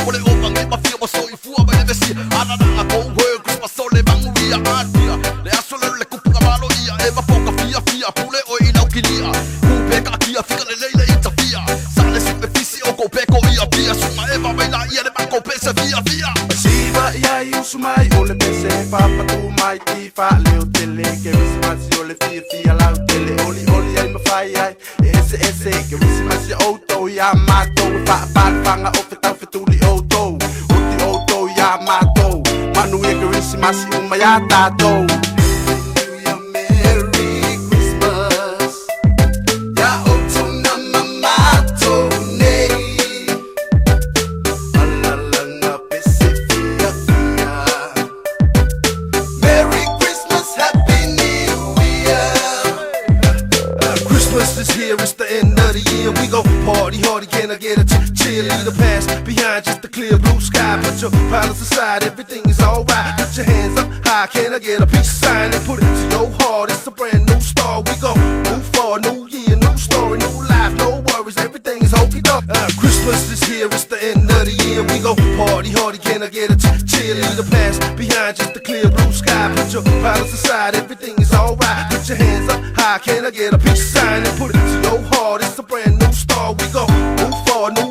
Ole opang e mafia mo so ifua ba nevesi ana na go work Christmas so le banguia atia le asole le kupuka malo ia e mafoka fia pule o ina ukinia kupeka kia fika le leile itafia sale sipe fisi o kopeko ia pia suma eva baila ia le bako pesa via Siva ia iusumai ole pese papa tu mai tifa leo tele que visimasi ole fia la tele oli ai mafai ai ese que visimasi auto ia mato pa fanga o fetuli auto ya mato manu e que visimasi umaya tato Christmas is here, it's the end of the year. We go party hard, can I get a cheerleader pass? Behind just the clear blue sky. Put your problems aside, everything is alright. Put your hands up high, can I get a peace sign? And put it to your heart, it's a brand new start. We go move forward, new year, new story, new life, no worries, everything is okey-doke. Christmas is here, it's the end of the year. We go party hard, can I get a cheerleader pass? Behind just the clear blue sky. Put your problems aside, everything is alright. Put your hands up high, can I get a peace sign? And put it to your heart, it's a brand new start. We go move forward, new